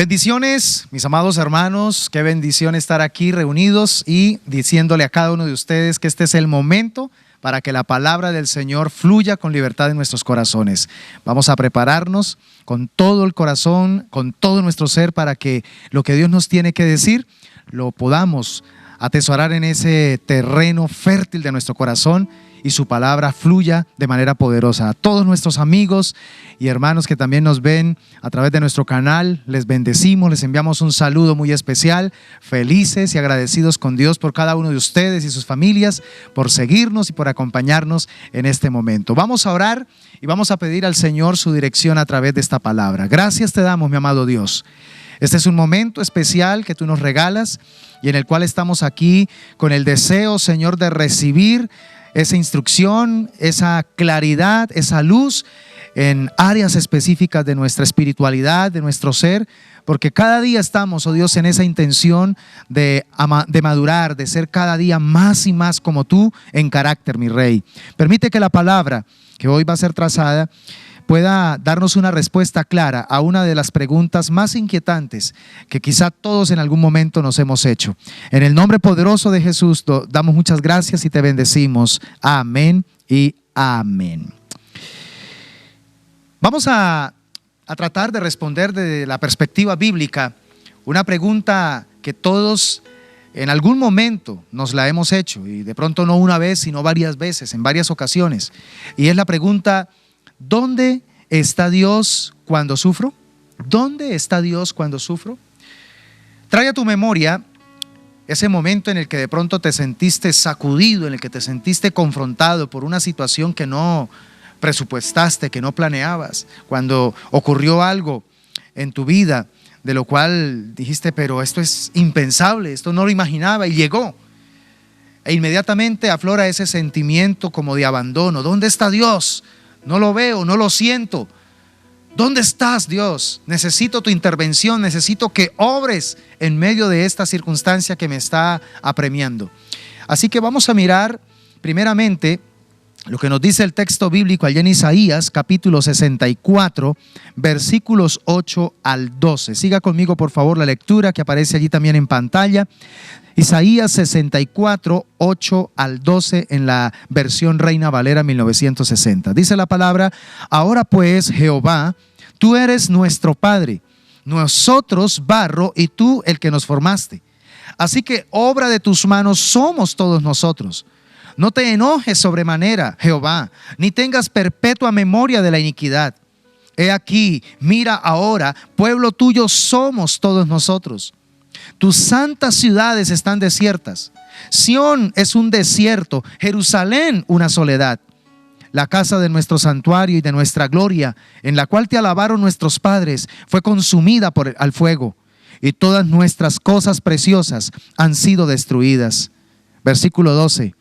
Bendiciones, mis amados hermanos, qué bendición estar aquí reunidos y diciéndole a cada uno de ustedes que este es el momento para que la palabra del Señor fluya con libertad en nuestros corazones. Vamos a prepararnos con todo el corazón, con todo nuestro ser, para que lo que Dios nos tiene que decir lo podamos atesorar en ese terreno fértil de nuestro corazón y su palabra fluya de manera poderosa. A todos nuestros amigos y hermanos que también nos ven a través de nuestro canal, les bendecimos, les enviamos un saludo muy especial, felices y agradecidos con Dios por cada uno de ustedes y sus familias, por seguirnos y por acompañarnos en este momento. Vamos a orar y vamos a pedir al Señor su dirección a través de esta palabra. Gracias te damos, mi amado Dios. Este es un momento especial que tú nos regalas y en el cual estamos aquí con el deseo, Señor, de recibir esa instrucción, esa claridad, esa luz en áreas específicas de nuestra espiritualidad, de nuestro ser, porque cada día estamos, oh Dios, en esa intención de madurar, de ser cada día más y más como tú en carácter, mi Rey. Permite que la palabra que hoy va a ser trazada pueda darnos una respuesta clara a una de las preguntas más inquietantes que quizá todos en algún momento nos hemos hecho. En el nombre poderoso de Jesús damos muchas gracias y te bendecimos. Amén y amén. Vamos a tratar de responder desde la perspectiva bíblica una pregunta que todos en algún momento nos la hemos hecho, y de pronto no una vez, sino varias veces, en varias ocasiones. Y es la pregunta: ¿dónde está Dios cuando sufro? ¿Dónde está Dios cuando sufro? Trae a tu memoria ese momento en el que de pronto te sentiste sacudido, en el que te sentiste confrontado por una situación que no presupuestaste, que no planeabas, cuando ocurrió algo en tu vida de lo cual dijiste, pero esto es impensable, esto no lo imaginaba, y llegó. E inmediatamente aflora ese sentimiento como de abandono. ¿Dónde está Dios? No lo veo, no lo siento. ¿Dónde estás, Dios? Necesito tu intervención, necesito que obres en medio de esta circunstancia que me está apremiando. Así que vamos a mirar primeramente lo que nos dice el texto bíblico allá en Isaías, capítulo 64, versículos 8 al 12. Siga conmigo, por favor, la lectura que aparece allí también en pantalla. Isaías 64, 8 al 12 en la versión Reina Valera 1960. Dice la palabra: ahora pues, Jehová, tú eres nuestro Padre, nosotros barro y tú el que nos formaste. Así que obra de tus manos somos todos nosotros. No te enojes sobremanera, Jehová, ni tengas perpetua memoria de la iniquidad. He aquí, mira ahora, pueblo tuyo somos todos nosotros. Tus santas ciudades están desiertas. Sión es un desierto, Jerusalén una soledad. La casa de nuestro santuario y de nuestra gloria, en la cual te alabaron nuestros padres, fue consumida al fuego, y todas nuestras cosas preciosas han sido destruidas. Versículo 12.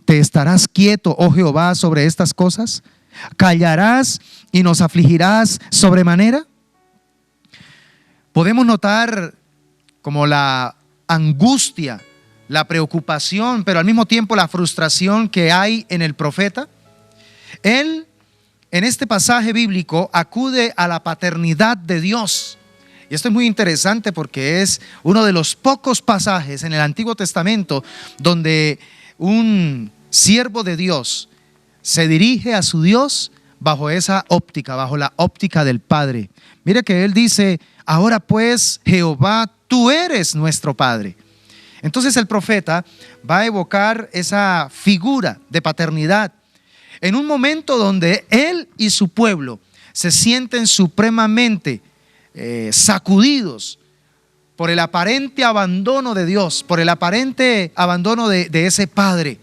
¿Te estarás quieto, oh Jehová, sobre estas cosas? ¿Callarás y nos afligirás sobremanera? Podemos notar como la angustia, la preocupación, pero al mismo tiempo la frustración que hay en el profeta. Él, en este pasaje bíblico, acude a la paternidad de Dios. Y esto es muy interesante porque es uno de los pocos pasajes en el Antiguo Testamento donde un siervo de Dios se dirige a su Dios bajo esa óptica, bajo la óptica del Padre. Mire que él dice: ahora pues, Jehová, tú eres nuestro Padre. Entonces el profeta va a evocar esa figura de paternidad en un momento donde él y su pueblo se sienten supremamente sacudidos por el aparente abandono de Dios, por el aparente abandono de ese Padre.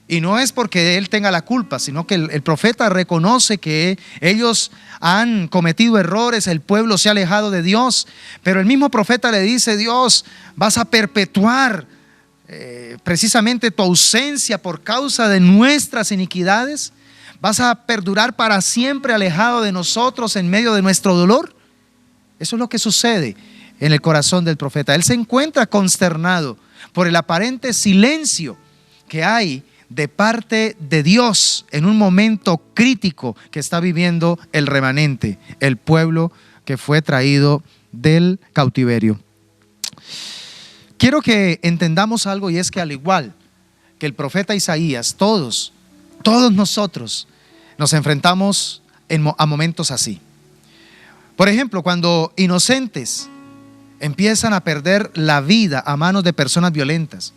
Y no es porque él tenga la culpa, sino que el profeta reconoce que ellos han cometido errores, el pueblo se ha alejado de Dios, pero el mismo profeta le dice: Dios, vas a perpetuar precisamente tu ausencia por causa de nuestras iniquidades, vas a perdurar para siempre alejado de nosotros en medio de nuestro dolor. Eso es lo que sucede en el corazón del profeta. Él se encuentra consternado por el aparente silencio que hay de parte de Dios en un momento crítico que está viviendo el remanente, el pueblo que fue traído del cautiverio. Quiero que entendamos algo, y es que al igual que el profeta Isaías, todos nosotros nos enfrentamos a momentos así. Por ejemplo, cuando inocentes empiezan a perder la vida a manos de personas violentas,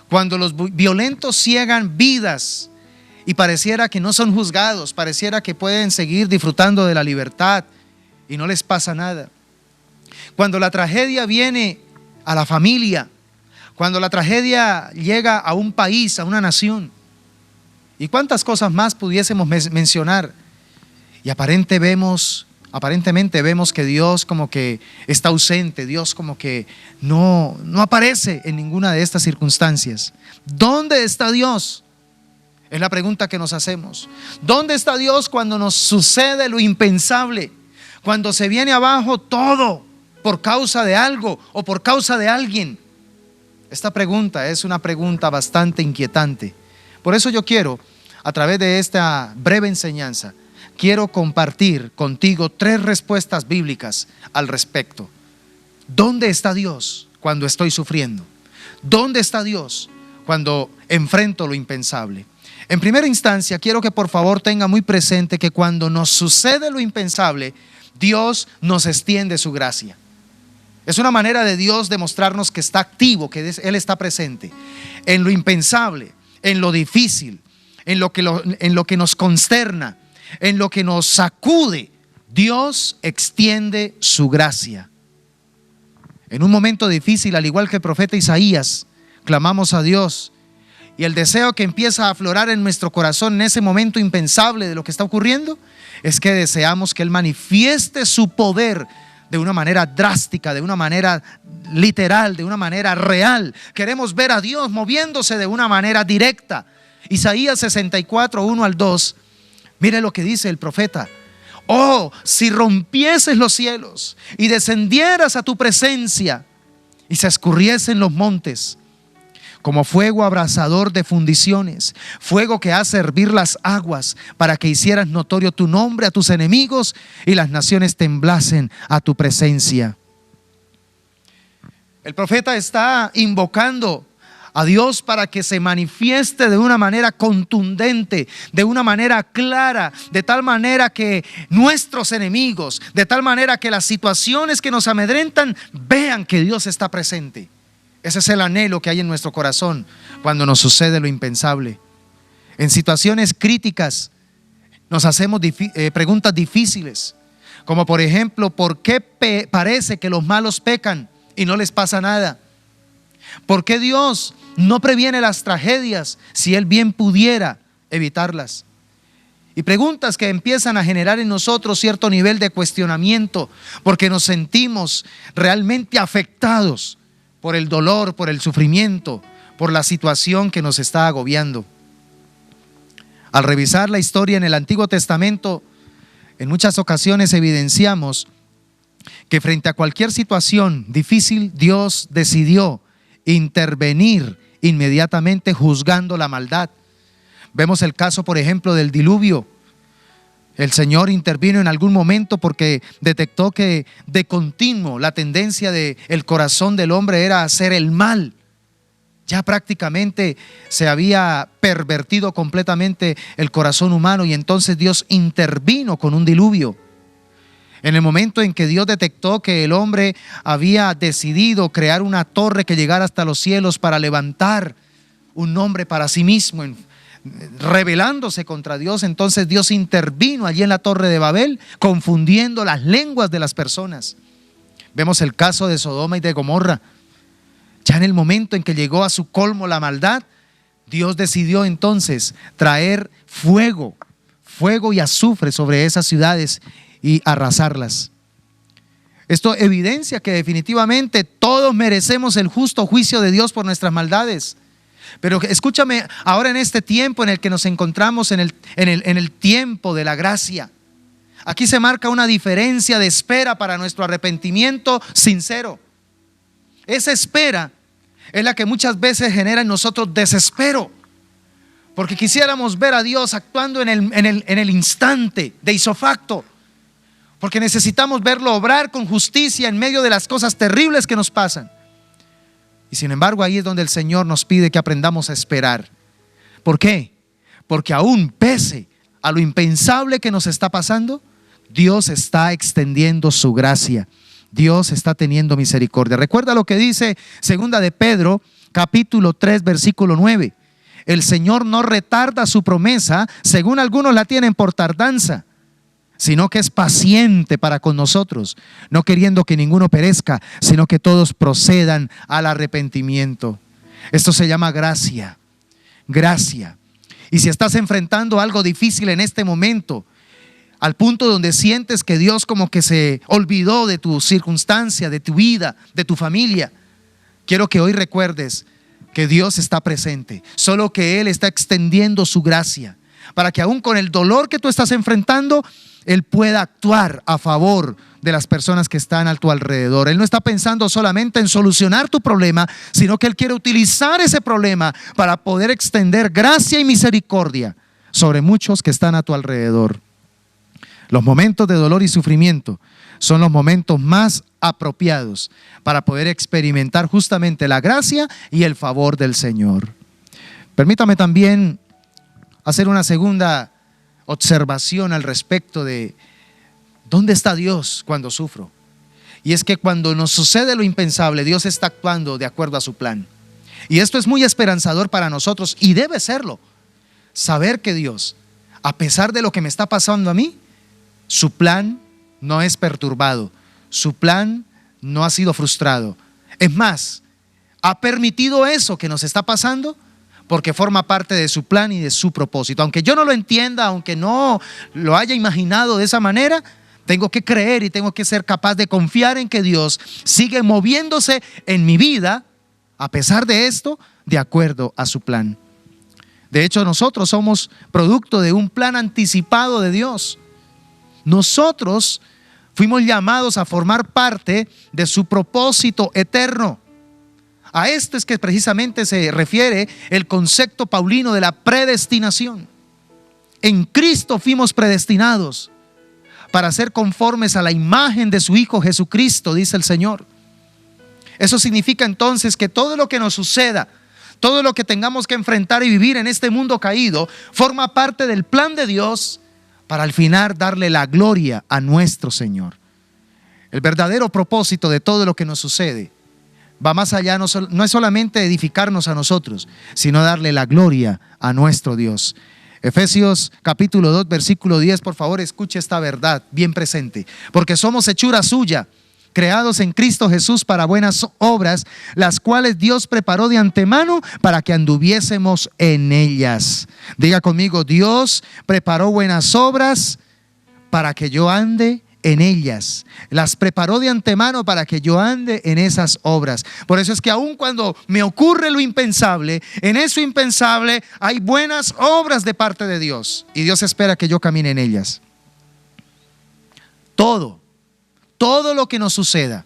cuando los violentos ciegan vidas y pareciera que no son juzgados, pareciera que pueden seguir disfrutando de la libertad y no les pasa nada. Cuando la tragedia viene a la familia, cuando la tragedia llega a un país, a una nación, y cuántas cosas más pudiésemos mencionar, y aparentemente vemos que Dios como que está ausente, Dios como que no aparece en ninguna de estas circunstancias. ¿Dónde está Dios? Es la pregunta que nos hacemos. ¿Dónde está Dios cuando nos sucede lo impensable? Cuando se viene abajo todo por causa de algo o por causa de alguien. Esta pregunta es una pregunta bastante inquietante. Por eso yo quiero, a través de esta breve enseñanza, quiero compartir contigo 3 respuestas bíblicas al respecto. ¿Dónde está Dios cuando estoy sufriendo? ¿Dónde está Dios cuando enfrento lo impensable? En primera instancia, quiero que por favor tenga muy presente que cuando nos sucede lo impensable, Dios nos extiende su gracia. Es una manera de Dios demostrarnos que está activo, que Él está presente. En lo impensable, en lo difícil, en lo que nos consterna, en lo que nos sacude, Dios extiende su gracia. En un momento difícil, al igual que el profeta Isaías, clamamos a Dios, y el deseo que empieza a aflorar en nuestro corazón en ese momento impensable de lo que está ocurriendo es que deseamos que Él manifieste su poder de una manera drástica, de una manera literal, de una manera real. Queremos ver a Dios moviéndose de una manera directa. Isaías 64, 1 al 2, mire lo que dice el profeta. Oh, si rompieses los cielos y descendieras a tu presencia y se escurriesen los montes, como fuego abrasador de fundiciones, fuego que hace hervir las aguas, para que hicieras notorio tu nombre a tus enemigos y las naciones temblasen a tu presencia. El profeta está invocando a Dios para que se manifieste de una manera contundente, de una manera clara, de tal manera que nuestros enemigos, de tal manera que las situaciones que nos amedrentan vean que Dios está presente. Ese es el anhelo que hay en nuestro corazón cuando nos sucede lo impensable. En situaciones críticas nos hacemos preguntas difíciles, como por ejemplo, ¿por qué parece que los malos pecan y no les pasa nada? ¿Por qué Dios no previene las tragedias si Él bien pudiera evitarlas? Y preguntas que empiezan a generar en nosotros cierto nivel de cuestionamiento, porque nos sentimos realmente afectados por el dolor, por el sufrimiento, por la situación que nos está agobiando. Al revisar la historia en el Antiguo Testamento, en muchas ocasiones evidenciamos que frente a cualquier situación difícil, Dios decidió intervenir inmediatamente juzgando la maldad. Vemos el caso, por ejemplo, del diluvio. El Señor intervino en algún momento porque detectó que de continuo la tendencia del corazón del hombre era hacer el mal. Ya prácticamente se había pervertido completamente el corazón humano, y entonces Dios intervino con un diluvio. En el momento en que Dios detectó que el hombre había decidido crear una torre que llegara hasta los cielos para levantar un nombre para sí mismo, rebelándose contra Dios, entonces Dios intervino allí en la torre de Babel, confundiendo las lenguas de las personas. Vemos el caso de Sodoma y de Gomorra. Ya en el momento en que llegó a su colmo la maldad, Dios decidió entonces traer fuego y azufre sobre esas ciudades y arrasarlas. Esto evidencia que definitivamente todos merecemos el justo juicio de Dios por nuestras maldades. Pero escúchame, ahora en este tiempo en el que nos encontramos, en el tiempo de la gracia, aquí se marca una diferencia de espera para nuestro arrepentimiento sincero. Esa espera es la que muchas veces genera en nosotros desespero, porque quisiéramos ver a Dios actuando en el instante de isofacto, porque necesitamos verlo obrar con justicia en medio de las cosas terribles que nos pasan. Y sin embargo, ahí es donde el Señor nos pide que aprendamos a esperar. ¿Por qué? Porque aún pese a lo impensable que nos está pasando, Dios está extendiendo su gracia. Dios está teniendo misericordia. Recuerda lo que dice segunda de Pedro, capítulo 3, versículo 9. El Señor no retarda su promesa, según algunos la tienen por tardanza, sino que es paciente para con nosotros, no queriendo que ninguno perezca, sino que todos procedan al arrepentimiento. Esto se llama gracia. Gracia. Y si estás enfrentando algo difícil en este momento, al punto donde sientes que Dios como que se olvidó de tu circunstancia, de tu vida, de tu familia, quiero que hoy recuerdes que Dios está presente, solo que Él está extendiendo su gracia, para que aún con el dolor que tú estás enfrentando, Él pueda actuar a favor de las personas que están a tu alrededor. Él no está pensando solamente en solucionar tu problema, sino que Él quiere utilizar ese problema para poder extender gracia y misericordia sobre muchos que están a tu alrededor. Los momentos de dolor y sufrimiento son los momentos más apropiados para poder experimentar justamente la gracia y el favor del Señor. Permítame también hacer una segunda observación al respecto de ¿dónde está Dios cuando sufro? Y es que cuando nos sucede lo impensable, Dios está actuando de acuerdo a su plan. Y esto es muy esperanzador para nosotros y debe serlo. Saber que Dios, a pesar de lo que me está pasando a mí, su plan no es perturbado, su plan no ha sido frustrado. Es más, ha permitido eso que nos está pasando porque forma parte de su plan y de su propósito. Aunque yo no lo entienda, aunque no lo haya imaginado de esa manera, tengo que creer y tengo que ser capaz de confiar en que Dios sigue moviéndose en mi vida, a pesar de esto, de acuerdo a su plan. De hecho, nosotros somos producto de un plan anticipado de Dios. Nosotros fuimos llamados a formar parte de su propósito eterno. A esto es que precisamente se refiere el concepto paulino de la predestinación. En Cristo fuimos predestinados para ser conformes a la imagen de su Hijo Jesucristo, dice el Señor. Eso significa entonces que todo lo que nos suceda, todo lo que tengamos que enfrentar y vivir en este mundo caído, forma parte del plan de Dios para al final darle la gloria a nuestro Señor. El verdadero propósito de todo lo que nos sucede va más allá, no es solamente edificarnos a nosotros, sino darle la gloria a nuestro Dios. Efesios capítulo 2, versículo 10, por favor escuche esta verdad bien presente. Porque somos hechura suya, creados en Cristo Jesús para buenas obras, las cuales Dios preparó de antemano para que anduviésemos en ellas. Diga conmigo, Dios preparó buenas obras para que yo ande en ellas. Las preparó de antemano para que yo ande en esas obras. Por eso es que aun cuando me ocurre lo impensable, en eso impensable hay buenas obras de parte de Dios. Y Dios espera que yo camine en ellas. Todo lo que nos suceda,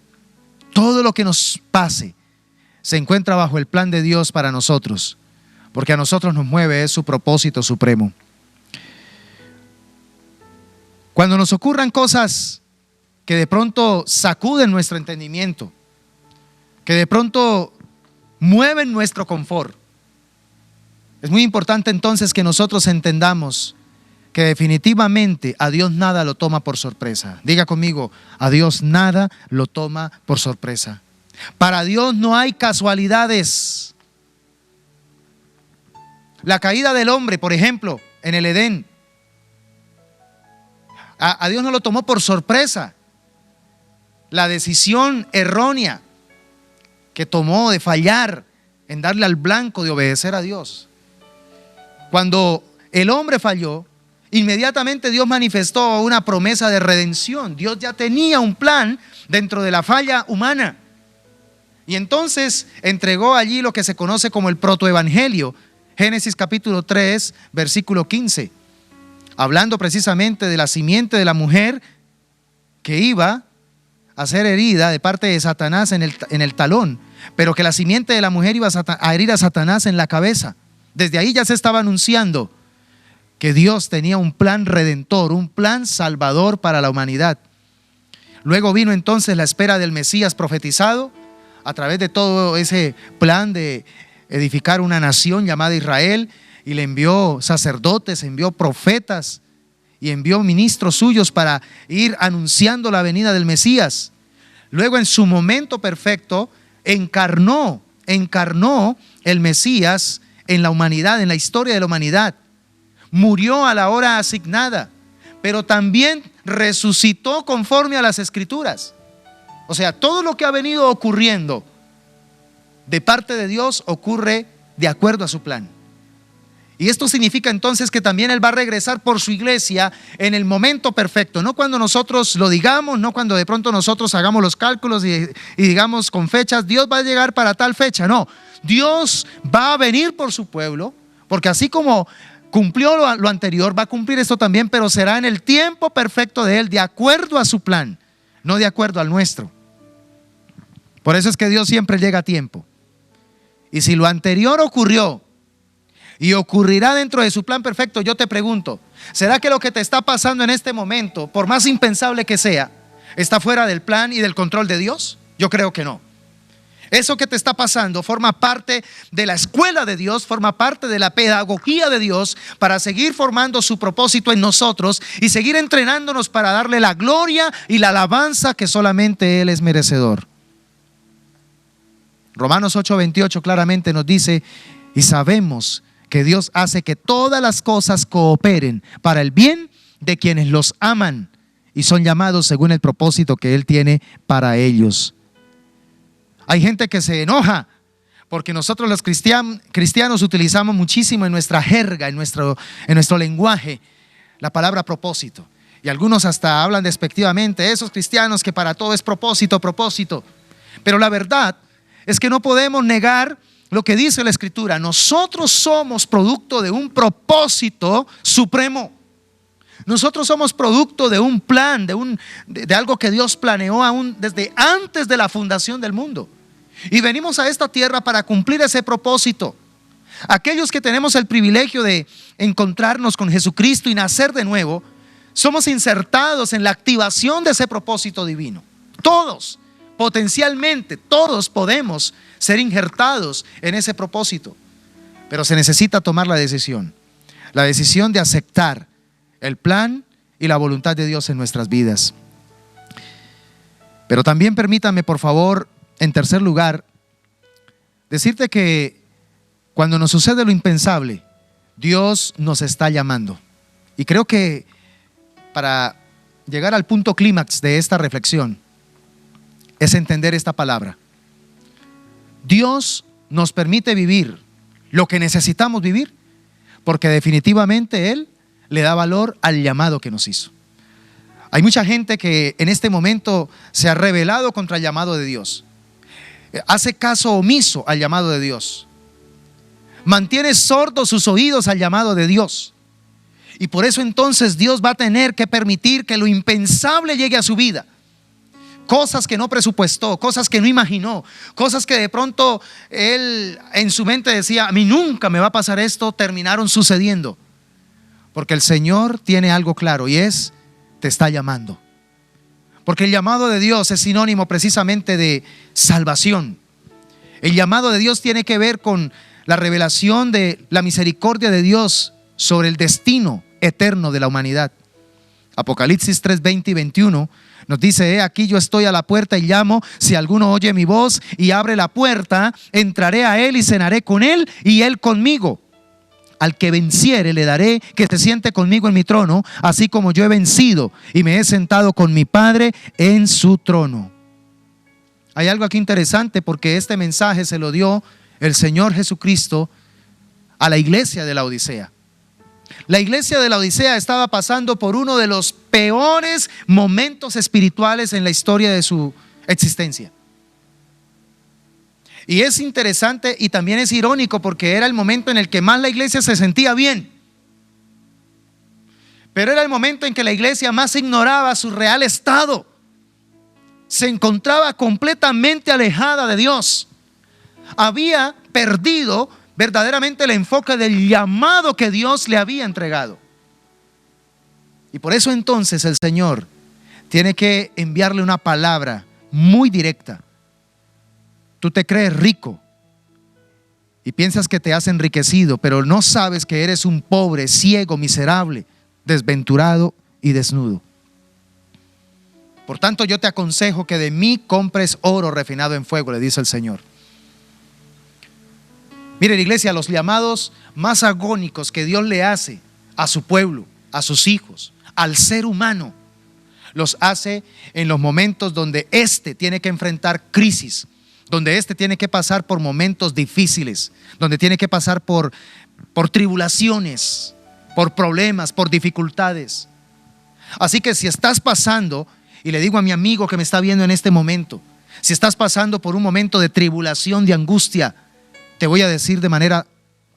todo lo que nos pase, se encuentra bajo el plan de Dios para nosotros. Porque a nosotros nos mueve es su propósito supremo. Cuando nos ocurran cosas que de pronto sacuden nuestro entendimiento, que de pronto mueven nuestro confort, es muy importante entonces que nosotros entendamos que definitivamente a Dios nada lo toma por sorpresa. Diga conmigo, a Dios nada lo toma por sorpresa. Para Dios no hay casualidades. La caída del hombre, por ejemplo, en el Edén, a Dios no lo tomó por sorpresa. La decisión errónea que tomó de fallar en darle al blanco de obedecer a Dios. Cuando el hombre falló, inmediatamente Dios manifestó una promesa de redención. Dios ya tenía un plan dentro de la falla humana. Y entonces entregó allí lo que se conoce como el protoevangelio. Génesis capítulo 3, versículo 15. Hablando precisamente de la simiente de la mujer que iba a ser herida de parte de Satanás en el talón, pero que la simiente de la mujer iba a herir a Satanás en la cabeza. Desde ahí ya se estaba anunciando que Dios tenía un plan redentor, un plan salvador para la humanidad. Luego vino entonces la espera del Mesías profetizado a través de todo ese plan de edificar una nación llamada Israel, y le envió sacerdotes, envió profetas y envió ministros suyos para ir anunciando la venida del Mesías. Luego, en su momento perfecto, encarnó el Mesías en la humanidad, en la historia de la humanidad. Murió a la hora asignada, pero también resucitó conforme a las Escrituras. O sea, todo lo que ha venido ocurriendo de parte de Dios ocurre de acuerdo a su plan. Y esto significa entonces que también Él va a regresar por su iglesia en el momento perfecto, no cuando nosotros lo digamos, no cuando de pronto nosotros hagamos los cálculos y digamos con fechas, Dios va a llegar para tal fecha. No, Dios va a venir por su pueblo, porque así como cumplió lo anterior, va a cumplir esto también, pero será en el tiempo perfecto de Él, de acuerdo a su plan, no de acuerdo al nuestro. Por eso es que Dios siempre llega a tiempo. Y si lo anterior ocurrió y ocurrirá dentro de su plan perfecto, yo te pregunto, ¿será que lo que te está pasando en este momento, por más impensable que sea, está fuera del plan y del control de Dios? Yo creo que no. Eso que te está pasando forma parte de la escuela de Dios, forma parte de la pedagogía de Dios para seguir formando su propósito en nosotros y seguir entrenándonos para darle la gloria y la alabanza que solamente Él es merecedor. Romanos 8:28 claramente nos dice: y sabemos que Dios hace que todas las cosas cooperen para el bien de quienes los aman y son llamados según el propósito que Él tiene para ellos. Hay gente que se enoja porque nosotros los cristianos utilizamos muchísimo en nuestra jerga, en nuestro lenguaje, la palabra propósito. Y algunos hasta hablan despectivamente, esos cristianos que para todo es propósito, propósito. Pero la verdad es que no podemos negar lo que dice la Escritura. Nosotros somos producto de un propósito supremo. Nosotros somos producto de un plan, de algo que Dios planeó aún desde antes de la fundación del mundo. Y venimos a esta tierra para cumplir ese propósito. Aquellos que tenemos el privilegio de encontrarnos con Jesucristo y nacer de nuevo, somos insertados en la activación de ese propósito divino. Todos, potencialmente, todos podemos ser injertados en ese propósito. Pero se necesita tomar la decisión de aceptar el plan y la voluntad de Dios en nuestras vidas. Pero también permítanme, por favor, en tercer lugar, decirte que cuando nos sucede lo impensable, Dios nos está llamando. Y creo que para llegar al punto clímax de esta reflexión es entender esta palabra. Dios nos permite vivir lo que necesitamos vivir porque definitivamente Él le da valor al llamado que nos hizo. Hay mucha gente que en este momento se ha rebelado contra el llamado de Dios. Hace caso omiso al llamado de Dios. Mantiene sordos sus oídos al llamado de Dios. Y por eso entonces Dios va a tener que permitir que lo impensable llegue a su vida. Cosas que no presupuestó, cosas que no imaginó, cosas que de pronto él en su mente decía: a mí nunca me va a pasar esto, terminaron sucediendo. Porque el Señor tiene algo claro y es: te está llamando. Porque el llamado de Dios es sinónimo precisamente de salvación. El llamado de Dios tiene que ver con la revelación de la misericordia de Dios sobre el destino eterno de la humanidad. Apocalipsis 3:20 y 21 nos dice: aquí yo estoy a la puerta y llamo, si alguno oye mi voz y abre la puerta, entraré a él y cenaré con él y él conmigo. Al que venciere le daré que se siente conmigo en mi trono, así como yo he vencido y me he sentado con mi Padre en su trono. Hay algo aquí interesante porque este mensaje se lo dio el Señor Jesucristo a la iglesia de la Odisea. La iglesia de la Odisea estaba pasando por uno de los peores momentos espirituales en la historia de su existencia. Y es interesante y también es irónico porque era el momento en el que más la iglesia se sentía bien. Pero era el momento en que la iglesia más ignoraba su real estado. Se encontraba completamente alejada de Dios. Había perdido verdaderamente el enfoque del llamado que Dios le había entregado. Y por eso entonces el Señor tiene que enviarle una palabra muy directa. Tú te crees rico y piensas que te has enriquecido, pero no sabes que eres un pobre, ciego, miserable, desventurado y desnudo. Por tanto, yo te aconsejo que de mí compres oro refinado en fuego, le dice el Señor. Miren, iglesia, los llamados más agónicos que Dios le hace a su pueblo, a sus hijos, al ser humano, los hace en los momentos donde éste tiene que enfrentar crisis, donde éste tiene que pasar por momentos difíciles, donde tiene que pasar por tribulaciones, por problemas, por dificultades. Así que si estás pasando, y le digo a mi amigo que me está viendo en este momento, si estás pasando por un momento de tribulación, de angustia, te voy a decir de manera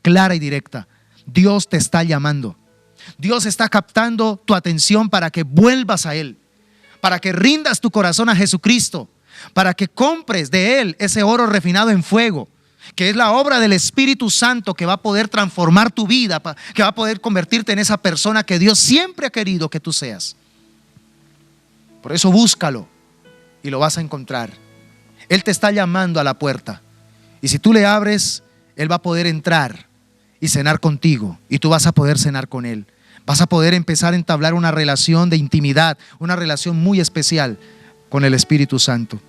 clara y directa, Dios te está llamando. Dios está captando tu atención para que vuelvas a Él, para que rindas tu corazón a Jesucristo, para que compres de Él ese oro refinado en fuego, que es la obra del Espíritu Santo que va a poder transformar tu vida, que va a poder convertirte en esa persona que Dios siempre ha querido que tú seas. Por eso búscalo y lo vas a encontrar. Él te está llamando a la puerta. Y si tú le abres, Él va a poder entrar y cenar contigo. Y tú vas a poder cenar con Él. Vas a poder empezar a entablar una relación de intimidad, una relación muy especial con el Espíritu Santo.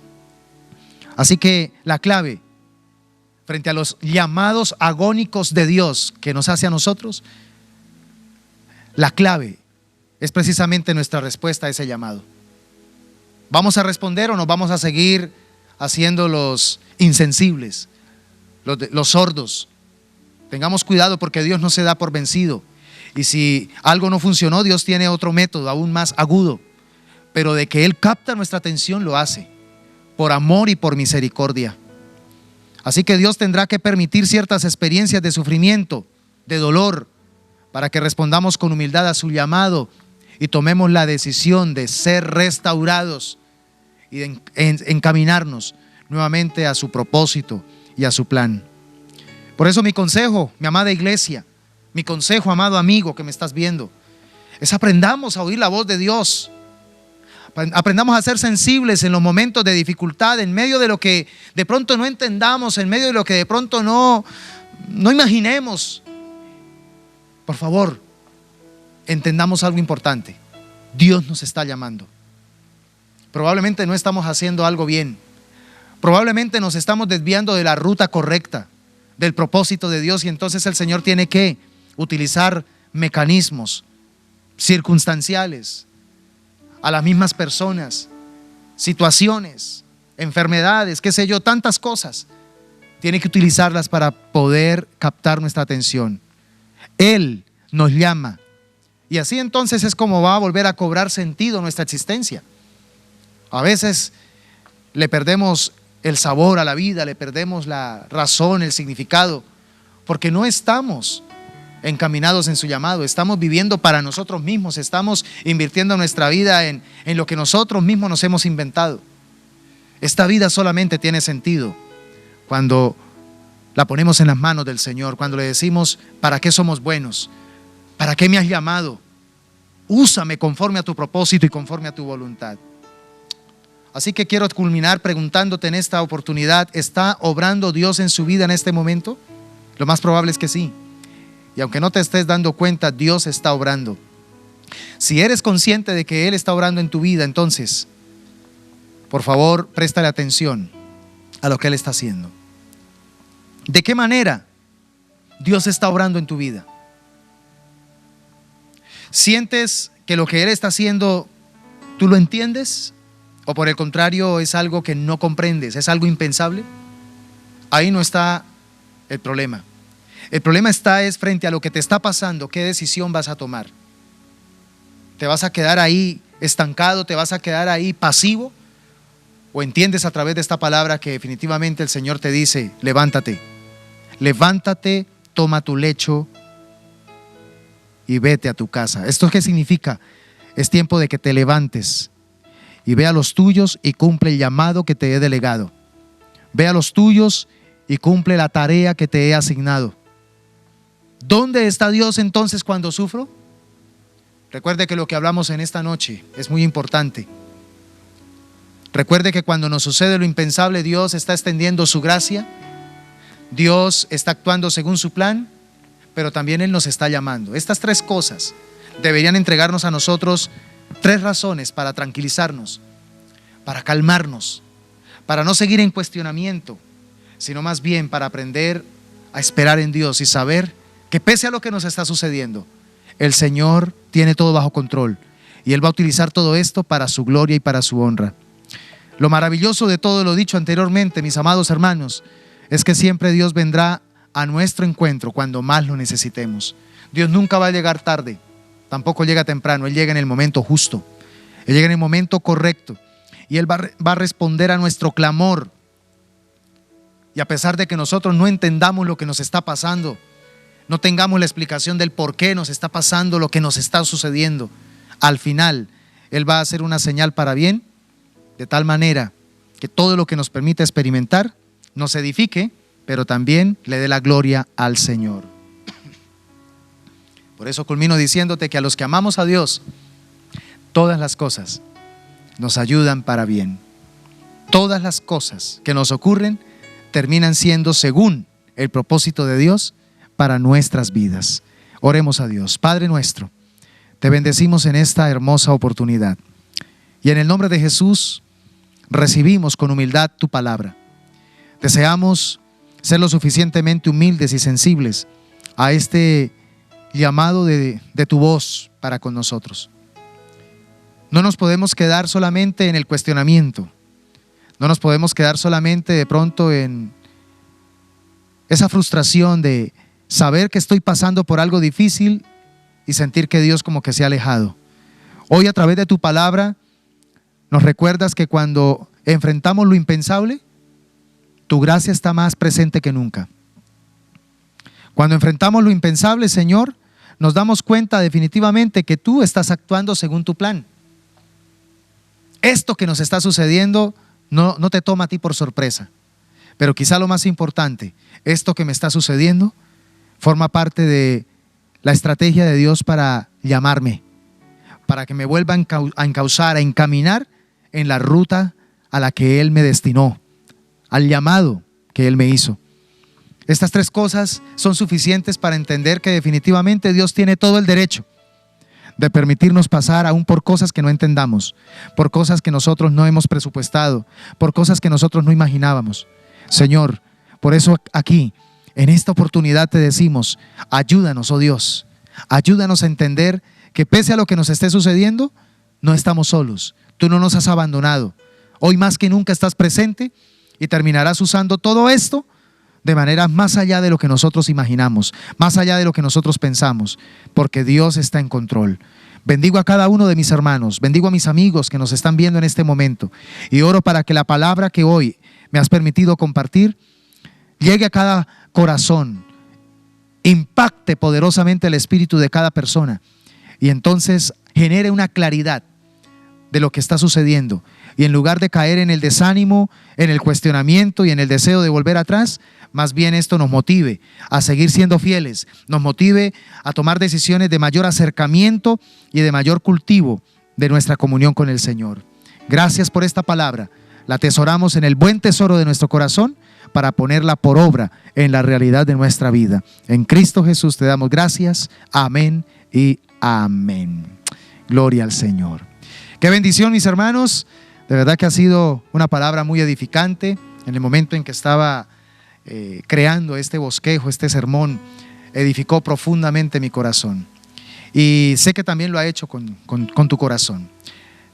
Así que la clave frente a los llamados agónicos de Dios que nos hace a nosotros, la clave es precisamente nuestra respuesta a ese llamado. ¿Vamos a responder o nos vamos a seguir haciendo los insensibles, los sordos? Tengamos cuidado porque Dios no se da por vencido. Y si algo no funcionó, Dios tiene otro método aún más agudo. Pero de que Él capta nuestra atención, lo hace por amor y por misericordia. Así que Dios tendrá que permitir ciertas experiencias de sufrimiento, de dolor, para que respondamos con humildad a su llamado y tomemos la decisión de ser restaurados y de encaminarnos nuevamente a su propósito y a su plan. Por eso mi consejo, mi amada iglesia, mi consejo, amado amigo que me estás viendo, es aprendamos a oír la voz de Dios. Aprendamos a ser sensibles en los momentos de dificultad, en medio de lo que de pronto no entendamos, en medio de lo que de pronto no imaginemos. Por favor, entendamos algo importante. Dios nos está llamando. Probablemente no estamos haciendo algo bien. Probablemente nos estamos desviando de la ruta correcta, del propósito de Dios, y entonces el Señor tiene que utilizar mecanismos circunstanciales a las mismas personas, situaciones, enfermedades, qué sé yo, tantas cosas. Tiene que utilizarlas para poder captar nuestra atención. Él nos llama y así entonces es como va a volver a cobrar sentido nuestra existencia. A veces le perdemos el sabor a la vida, le perdemos la razón, el significado, porque no estamos encaminados en su llamado, estamos viviendo para nosotros mismos, estamos invirtiendo nuestra vida en lo que nosotros mismos nos hemos inventado. Esta vida solamente tiene sentido cuando la ponemos en las manos del Señor, cuando le decimos, ¿para qué somos buenos? ¿Para qué me has llamado? Úsame conforme a tu propósito y conforme a tu voluntad. Así que quiero culminar preguntándote en esta oportunidad, ¿está obrando Dios en su vida en este momento? Lo más probable es que sí. Y aunque no te estés dando cuenta, Dios está obrando. Si eres consciente de que Él está obrando en tu vida, entonces, por favor, préstale atención a lo que Él está haciendo. ¿De qué manera Dios está obrando en tu vida? ¿Sientes que lo que Él está haciendo, tú lo entiendes? ¿O por el contrario es algo que no comprendes, es algo impensable? Ahí no está el problema. El problema es frente a lo que te está pasando, ¿qué decisión vas a tomar? ¿Te vas a quedar ahí estancado? ¿Te vas a quedar ahí pasivo? ¿O entiendes a través de esta palabra que definitivamente el Señor te dice, levántate, levántate, toma tu lecho y vete a tu casa? ¿Esto qué significa? Es tiempo de que te levantes y ve a los tuyos y cumple el llamado que te he delegado. Ve a los tuyos y cumple la tarea que te he asignado. ¿Dónde está Dios entonces cuando sufro? Recuerde que lo que hablamos en esta noche es muy importante. Recuerde que cuando nos sucede lo impensable, Dios está extendiendo su gracia, Dios está actuando según su plan, pero también Él nos está llamando. Estas tres cosas deberían entregarnos a nosotros tres razones para tranquilizarnos, para calmarnos, para no seguir en cuestionamiento, sino más bien para aprender a esperar en Dios y saber que pese a lo que nos está sucediendo, el Señor tiene todo bajo control y Él va a utilizar todo esto para su gloria y para su honra. Lo maravilloso de todo lo dicho anteriormente, mis amados hermanos, es que siempre Dios vendrá a nuestro encuentro cuando más lo necesitemos. Dios nunca va a llegar tarde, tampoco llega temprano. Él llega en el momento justo, Él llega en el momento correcto y Él va a responder a nuestro clamor. Y a pesar de que nosotros no entendamos lo que nos está pasando, no tengamos la explicación del por qué nos está pasando lo que nos está sucediendo, al final Él va a hacer una señal para bien, de tal manera que todo lo que nos permita experimentar nos edifique, pero también le dé la gloria al Señor. Por eso culmino diciéndote que a los que amamos a Dios, todas las cosas nos ayudan para bien. Todas las cosas que nos ocurren terminan siendo según el propósito de Dios para nuestras vidas. Oremos a Dios. Padre nuestro, te bendecimos en esta hermosa oportunidad. Y en el nombre de Jesús recibimos con humildad tu palabra. Deseamos ser lo suficientemente humildes y sensibles a este llamado de tu voz para con nosotros. No nos podemos quedar solamente en el cuestionamiento. No nos podemos quedar solamente de pronto en esa frustración de saber que estoy pasando por algo difícil y sentir que Dios como que se ha alejado. Hoy a través de tu palabra nos recuerdas que cuando enfrentamos lo impensable, tu gracia está más presente que nunca. Cuando enfrentamos lo impensable, Señor, nos damos cuenta definitivamente que tú estás actuando según tu plan. Esto que nos está sucediendo no te toma a ti por sorpresa, pero quizá lo más importante, esto que me está sucediendo forma parte de la estrategia de Dios para llamarme, para que me vuelva a encauzar, a encaminar en la ruta a la que Él me destinó, al llamado que Él me hizo. Estas tres cosas son suficientes para entender que definitivamente Dios tiene todo el derecho de permitirnos pasar aún por cosas que no entendamos, por cosas que nosotros no hemos presupuestado, por cosas que nosotros no imaginábamos. Señor, por eso aquí, en esta oportunidad te decimos, ayúdanos, oh Dios, ayúdanos a entender que pese a lo que nos esté sucediendo, no estamos solos, tú no nos has abandonado. Hoy más que nunca estás presente y terminarás usando todo esto de manera más allá de lo que nosotros imaginamos, más allá de lo que nosotros pensamos, porque Dios está en control. Bendigo a cada uno de mis hermanos, bendigo a mis amigos que nos están viendo en este momento y oro para que la palabra que hoy me has permitido compartir llegue a cada corazón, impacte poderosamente el espíritu de cada persona y entonces genere una claridad de lo que está sucediendo. Y en lugar de caer en el desánimo, en el cuestionamiento y en el deseo de volver atrás, más bien esto nos motive a seguir siendo fieles, nos motive a tomar decisiones de mayor acercamiento y de mayor cultivo de nuestra comunión con el Señor. Gracias por esta palabra. La atesoramos en el buen tesoro de nuestro corazón para ponerla por obra en la realidad de nuestra vida. En Cristo Jesús te damos gracias. Amén y amén. Gloria al Señor. Qué bendición, mis hermanos. De verdad que ha sido una palabra muy edificante. En el momento en que estaba creando este bosquejo, este sermón, edificó profundamente mi corazón. Y sé que también lo ha hecho con tu corazón.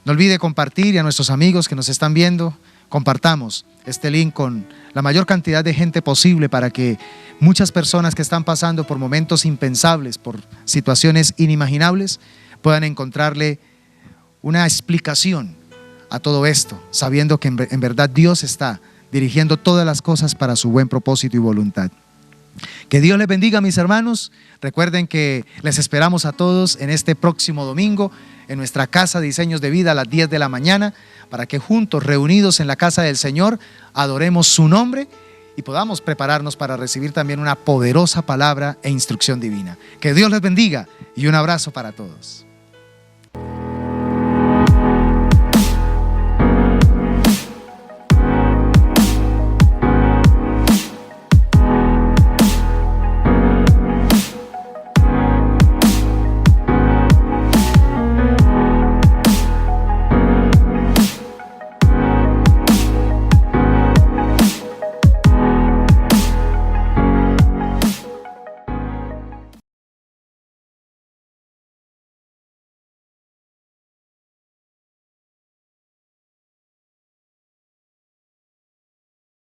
No olvide compartir y a nuestros amigos que nos están viendo, compartamos este link con la mayor cantidad de gente posible para que muchas personas que están pasando por momentos impensables, por situaciones inimaginables, puedan encontrarle una explicación a todo esto, sabiendo que en verdad Dios está dirigiendo todas las cosas para su buen propósito y voluntad. Que Dios les bendiga, mis hermanos. Recuerden que les esperamos a todos en este próximo domingo en nuestra casa de Diseños de Vida a las 10 de la mañana para que juntos, reunidos en la casa del Señor, adoremos su nombre y podamos prepararnos para recibir también una poderosa palabra e instrucción divina. Que Dios les bendiga y un abrazo para todos.